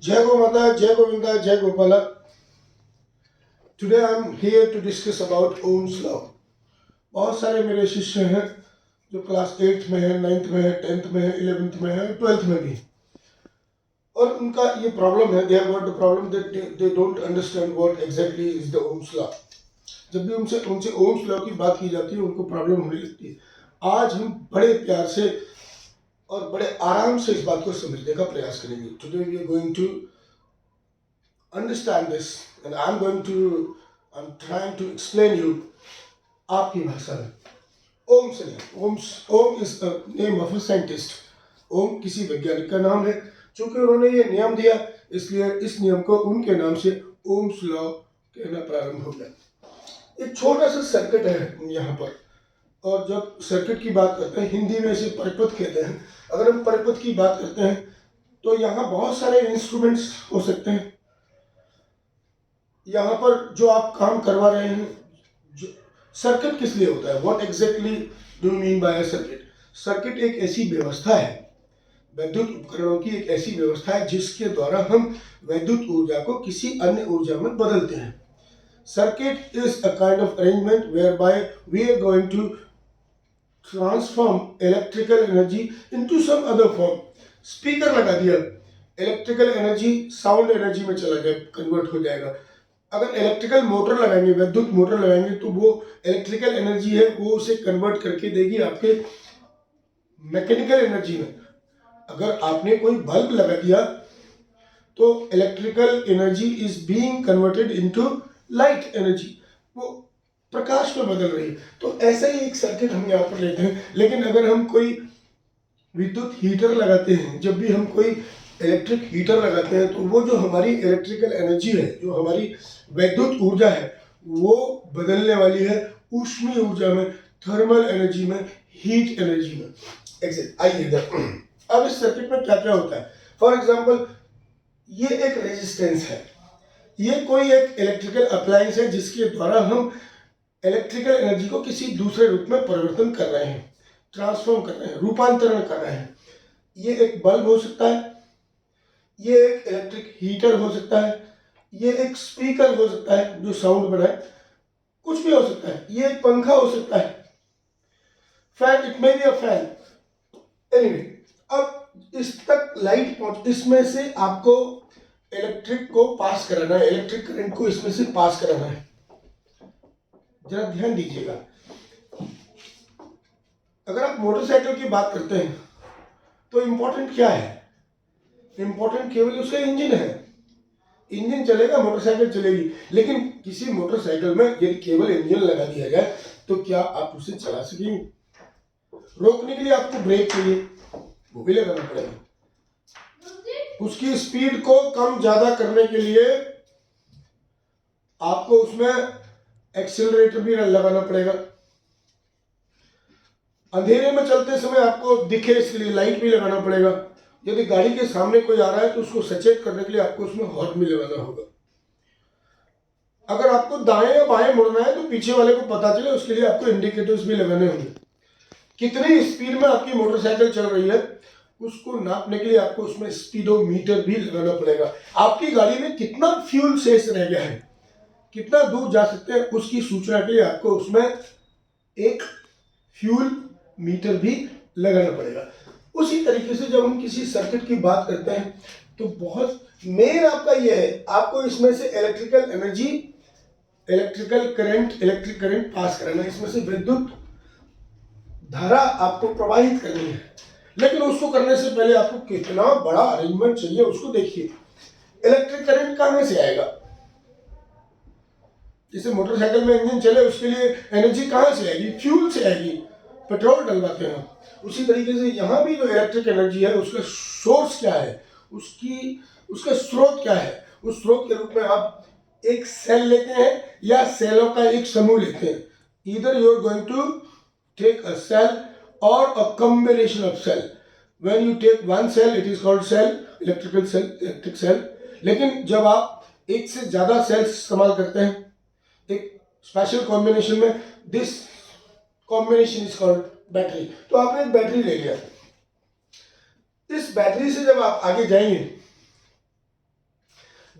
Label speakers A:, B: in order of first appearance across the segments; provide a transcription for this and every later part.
A: Jai Gomata, Jai Govinda, Jai Gopala. Today I am here to discuss about Ohm's law. बहुत सारे मेरे शिष्य हैं जो क्लास 8th में है, 9th में है, 10th में है, 11th में है, 12th में भी, और उनका ये प्रॉब्लम है, they have got the problem that they don't understand what exactly is the Ohm's law. जब भी उनसे ओम्स लॉ की बात की जाती है उनको प्रॉब्लम होने लगती है. आज हम बड़े प्यार से और बड़े आराम से इस बात को समझने का प्रयास करेंगे. Today we are going to understand this and I'm trying to explain you आपकी भाषा में. ओम से नहीं, Ohm is the name of a scientist. Ohm किसी वैज्ञानिक का नाम है. चूंकि उन्होंने ये नियम दिया इसलिए इस नियम को उनके नाम से ओम्स लॉ कहना प्रारंभ हो गया. एक छोटा सा सर्किट है यहाँ पर, और जब सर्किट की बात करते हैं हिंदी में इसे परिपथ कहते हैं. अगर हम परिपथ की बात करते हैं तो यहाँ बहुत सारे इंस्ट्रूमेंट्स हो सकते हैं. यहाँ पर जो आप काम करवा रहे हैं, जो सर्किट किस लिए होता है, what exactly do you mean by circuit. Circuit एक ऐसी व्यवस्था है, वैद्युत उपकरणों की एक ऐसी व्यवस्था है जिसके द्वारा हम वैद्युत ऊर्जा को किसी अन्य ऊर्जा में बदलते हैं. Circuit is a kind of arrangement whereby we are going to transform electrical energy into some other form. Speaker लगा दिया, इलेक्ट्रिकल एनर्जी साउंड एनर्जी में चला जाए, कन्वर्ट हो जाएगा. अगर इलेक्ट्रिकल मोटर लगाएंगे, विद्युत मोटर लगाएंगे, तो वो इलेक्ट्रिकल एनर्जी है वो उसे कन्वर्ट करके देगी आपके मैकेनिकल एनर्जी में. अगर आपने कोई बल्ब लगा दिया तो electrical energy is being converted into light energy, वो प्रकाश में बदल रही है. तो ऐसा ही एक सर्किट हम यहाँ पर लेते हैं. लेकिन अगर हम कोई विद्युत हीटर लगाते हैं, जब भी हम कोई इलेक्ट्रिक हीटर लगाते हैं, तो वो जो हमारी इलेक्ट्रिकल एनर्जी है, जो हमारी वैद्युत ऊर्जा है, वो बदलने वाली है ऊष्मीय ऊर्जा में, थर्मल एनर्जी में, हीट एनर्जी में. एग्जैक्ट. आइए इधर. अब इस सर्किट में क्या क्या होता है. फॉर एग्जाम्पल, ये एक रेजिस्टेंस है, ये कोई एक इलेक्ट्रिकल अप्लायंस है जिसके द्वारा हम इलेक्ट्रिकल एनर्जी को किसी दूसरे रूप में परिवर्तन कर रहे हैं, ट्रांसफॉर्म कर रहे हैं, रूपांतरण कर रहे हैं. ये एक बल्ब हो सकता है, ये एक इलेक्ट्रिक हीटर हो सकता है, ये एक स्पीकर हो सकता है जो साउंड बनाए, कुछ भी हो सकता है. ये एक पंखा हो सकता है, fan, it may be a fan. Anyway, अब इस तक लाइट पहुंच, इसमें से आपको इलेक्ट्रिक को पास कराना है, इलेक्ट्रिक करंट को इसमें से पास कराना है. जरा ध्यान दीजिएगा. अगर आप मोटरसाइकिल की बात करते हैं तो इंपॉर्टेंट क्या है? इंपॉर्टेंट केवल उसका इंजन है. इंजन चलेगा मोटरसाइकिल चलेगी. लेकिन किसी मोटरसाइकिल में यदि केवल इंजन लगा दिया जाए तो क्या आप उसे चला सकेंगे? रोकने के लिए आपको ब्रेक चाहिए, वो भी लगाना पड़ेगा. उसकी स्पीड को कम ज्यादा करने के लिए आपको उसमें एक्सीलरेटर भी लगाना पड़ेगा. अंधेरे में चलते समय आपको दिखे इसके लिए लाइट भी लगाना पड़ेगा. यदि गाड़ी के सामने कोई आ रहा है तो उसको सचेत करने के लिए आपको उसमें हॉर्न भी लगाना होगा. अगर आपको दाएं या बाएं मुड़ना है तो पीछे वाले को पता चले उसके लिए आपको इंडिकेटर्स भी लगाने होंगे. कितनी स्पीड में आपकी मोटरसाइकिल चल रही है उसको नापने के लिए आपको उसमें स्पीडोमीटर भी लगाना पड़ेगा. आपकी गाड़ी में कितना फ्यूल शेष रह गया है, कितना दूर जा सकते हैं, उसकी सूचना के लिए आपको उसमें एक फ्यूल मीटर भी लगाना पड़ेगा. उसी तरीके से जब हम किसी सर्किट की बात करते हैं तो बहुत मेन आपका यह है, आपको इसमें से electrical energy, electric current pass कराना है, इसमें से विद्युत धारा आपको प्रवाहित करनी है. लेकिन उसको करने से पहले आपको कितना बड़ा अरेंजमेंट चाहिए उसको देखिए. इलेक्ट्रिक करंट कहां से आएगा? जैसे मोटरसाइकिल में इंजन चले उसके लिए एनर्जी कहां से आएगी? फ्यूल से आएगी, पेट्रोल डलवाते हैं. उसी तरीके से यहाँ भी जो इलेक्ट्रिक एनर्जी है उसका सोर्स क्या है, उसका स्रोत क्या है? उस स्रोत के रूप में आप एक सेल लेते हैं या सेलों का एक समूह लेते हैं. Either you are going to take a cell or a combination of cell. When you take one cell, it is called cell, electrical cell, electric cell. लेकिन जब आप एक से ज्यादा सेल्स इस्तेमाल करते हैं एक स्पेशल कॉम्बिनेशन में, this combination is called battery. तो आपने एक बैटरी ले लिया. इस बैटरी से जब आप आगे जाएंगे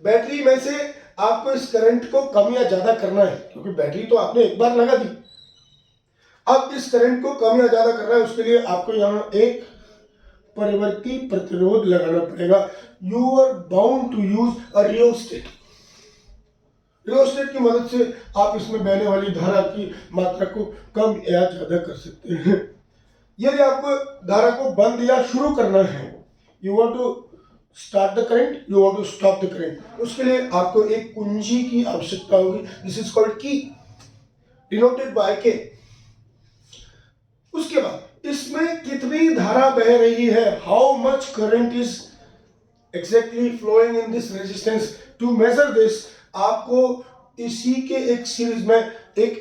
A: बैटरी में से आपको इस करंट को कम या ज्यादा करना है, क्योंकि बैटरी तो आपने एक बार लगा दी। अब इस करंट को कम या ज्यादा करना है, उसके लिए आपको यहाँ एक परिवर्ती प्रतिरोध लगाना पड़ेगा। You are bound to use a rheostat. Rheostat की मदद से आप इसमें बहने वाली धारा की मात्रा को कम या ज्यादा कर सकते हैं। यदि आपको धारा को बंद या शुरू करना है, you want to start the current, you want to stop the current, उसके लिए आपको एक कुंजी की आवश्यकता होगी। This is called key, denoted by K. उसके बाद इसमें कितनी धारा बह रही है, how much current is exactly flowing in this resistance. To measure this, आपको इसी के एक सीरीज में एक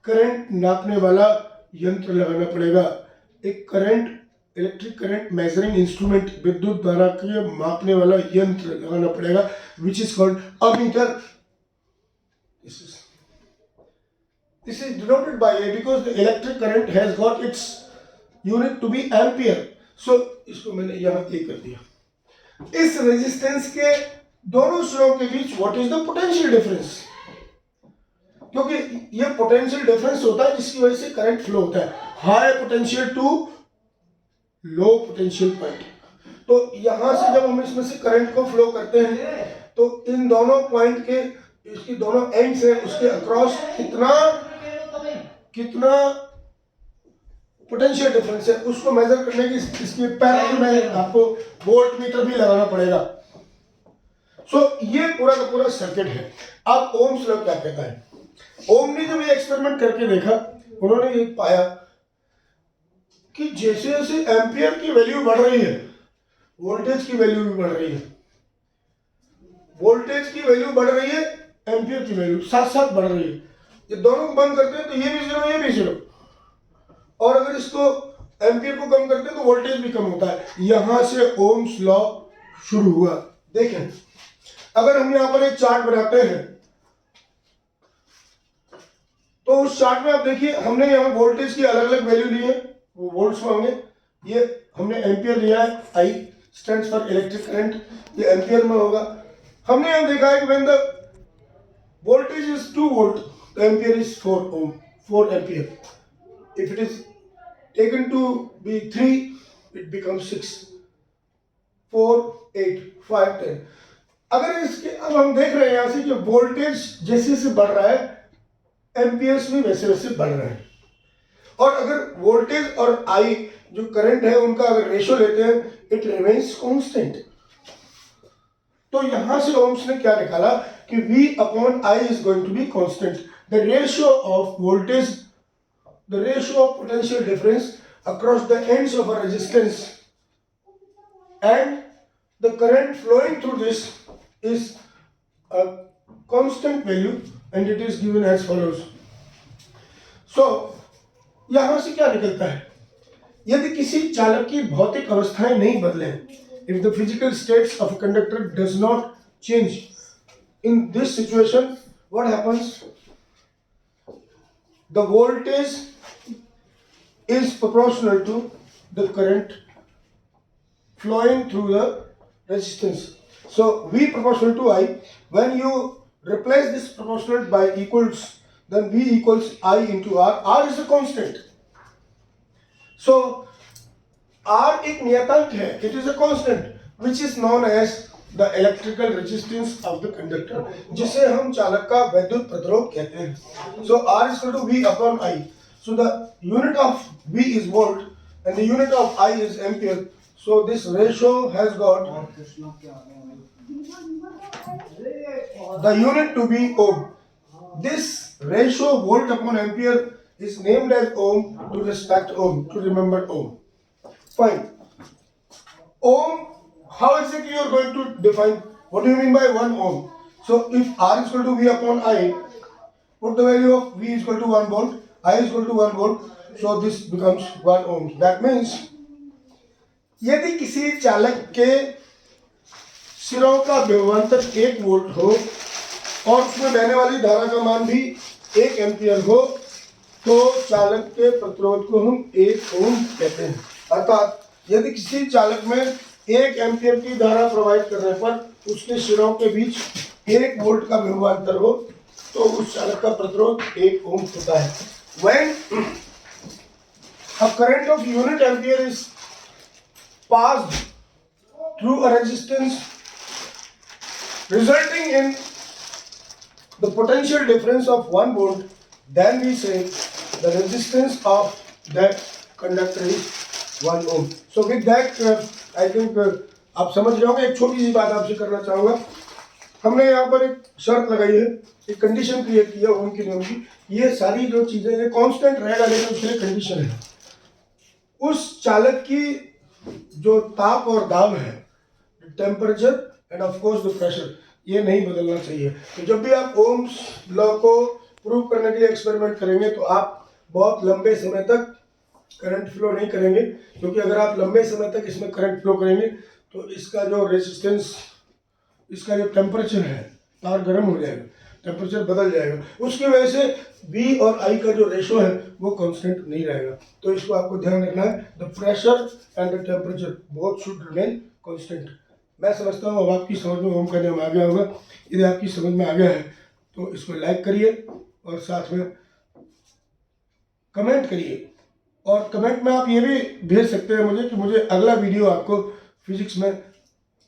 A: करंट नापने वाला यंत्र लगाना पड़ेगा। एक current, electric current measuring instrument, विद्युत धारा के मापने वाला यंत्र लगाना पड़ेगा, which is called ammeter. This is denoted by A because the electric current has got its unit to be ampere. So इसको मैंने यहाँ A कर दिया। इस रेजिस्टेंस के दोनों सिरों के बीच what is the potential difference, क्योंकि ये पोटेंशियल डिफरेंस होता है जिसकी वजह से करंट फ्लो होता है, high potential to low potential point. तो यहां से जब हम इसमें से करंट को फ्लो करते हैं तो इन दोनों पॉइंट के, इसकी दोनों एंड्स हैं, उसके अक्रॉस कितना पोटेंशियल डिफरेंस है उसको मेजर करने की इसके पैरेलल में आपको वोल्ट मीटर भी लगाना पड़ेगा। सो ये पूरा का पूरा सर्किट है। अब ओम्स लॉ क्या कहता है? ओम ने जब ये एक्सपेरिमेंट करके देखा, उन्होंने ये पाया कि जैसे जैसे एम्पियर की वैल्यू बढ़ रही है, वोल्टेज की वैल्यू भी बढ़ रही है। वोल्टेज की वैल्यू बढ़ रही है, एम्पियर की वैल्यू साथ साथ बढ़ रही है। ये दोनों को बंद करते हैं तो ये भी जीरो, ये भी जीरो, और अगर इसको एम्पियर को कम करते हैं तो वोल्टेज भी कम होता है। यहां से ओम्स लॉ शुरू हुआ। देखें, अगर हम यहां पर एक चार्ट बनाते हैं तो उस चार्ट में आप देखिए, हमने यहां वोल्टेज की अलग अलग वैल्यू ली है, वो वोल्ट्स में होंगे। ये हमने एम्पियर लिया है, आई स्टैंड्स फॉर इलेक्ट्रिक करंट, ये एम्पियर में होगा। हमने यहां देखा है कि when the voltage is 2 volt, the ampere is 4 ohm, 4 ampere. If it is taken to be 3, it becomes 6, 4, 8, 5, 10. अगर इसके, अब हम देख रहे हैं यहाँ से कि वोल्टेज जैसे जैसे बढ़ रहा है, एम्पियर्स भी वैसे वैसे बढ़ रहे हैं। और अगर वोल्टेज और आई जो करंट है उनका अगर रेशियो लेते हैं, इट रिमेन्स कांस्टेंट। तो यहां से ओम्स ने क्या निकाला कि V upon I is going to be constant. The ratio of voltage, the ratio of potential difference across the ends of a resistance and the current flowing through this is a constant value and it is given as follows. So यहां से क्या निकलता है? यदि किसी चालक की भौतिक अवस्थाएं नहीं बदलें, if the physical states of a conductor does not change, in this situation what happens? The voltage is proportional to the current flowing through the resistance. So V proportional to I. When you replace this proportional by equals, then V equals I into R. R is a constant. So R एक नियतांक है, it is a constant which is known as the electrical resistance of the conductor, जिसे हम चालक का वैद्युत प्रतिरोध कहते हैं। So R is equal to V upon I. So the unit of V is volt and the unit of I is ampere. So this ratio has got the unit to be ohm. This ratio volt upon ampere is named as ohm to respect ohm, to remember ohm. Fine. Ohm, how exactly you are going to define? What do you mean by 1 ohm? So if R is equal to V upon I, put the value of V is equal to 1 volt, I is equal to 1 volt, so this becomes 1 ohm. That means यदि किसी चालक के सिरों का विभवांतर 1 volt हो और उसमें बहने वाली धारा का मान भी 1 एम्पियर हो, तो चालक के प्रतिरोध को हम 1 ओम कहते हैं। अर्थात यदि किसी चालक में 1 एम्पियर की धारा प्रवाहित करने पर उसके सिरों के बीच 1 वोल्ट का विभवांतर हो तो उस चालक का प्रतिरोध 1 ओम होता है। When a current of unit ampere is passed through a resistance resulting in the potential difference of 1 volt, then we say the resistance of that conductor is 1 ohm. So with that I think आप समझ रहे होंगे। एक छोटी सी बात आपसे करना चाहूँगा। हमने यहाँ पर एक शर्त लगाई है, एक कंडीशन क्रिएट की है ओम के नियम की। ये सारी जो चीज़ें ये कांस्टेंट रहेगा, लेकिन उसके लिए कंडीशन है। उस चालक की जो ताप और दाब है, temperature end of course the pressure, ये नहीं बदलना चाहिए। तो जब भी आप ओम्स लॉ को प्रूव करने के लिए एक्सपेरिमेंट करेंगे तो आप बहुत लंबे समय तक करंट फ्लो नहीं करेंगे, क्योंकि अगर आप लंबे समय तक इसमें करंट फ्लो करेंगे तो इसका जो रेजिस्टेंस, इसका जो टेम्परेचर है, तार गर्म हो जाएगा, टेम्परेचर बदल जाएगा। उसकी वजह से V और I का जो रेशो है वो कांस्टेंट नहीं रहेगा। तो इसको आपको ध्यान रखना है, the pressure and the temperature both should remain constant. मैं समझता हूँ अब आपकी समझ में ओम का नियम आ गया होगा। यदि आपकी समझ में आ गया है तो इसको लाइक करिए और साथ में कमेंट करिए। और कमेंट में आप ये भी भेज सकते हैं मुझे कि मुझे अगला वीडियो आपको फिजिक्स में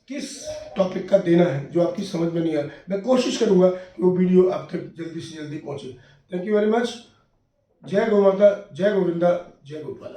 A: किस टॉपिक का देना है जो आपकी समझ में नहीं आ रहा। मैं कोशिश करूंगा कि वो वीडियो आप तक जल्दी से जल्दी पहुंचे। Thank you very much. जय गौ माता, जय गोविंदा, जय गोपाला।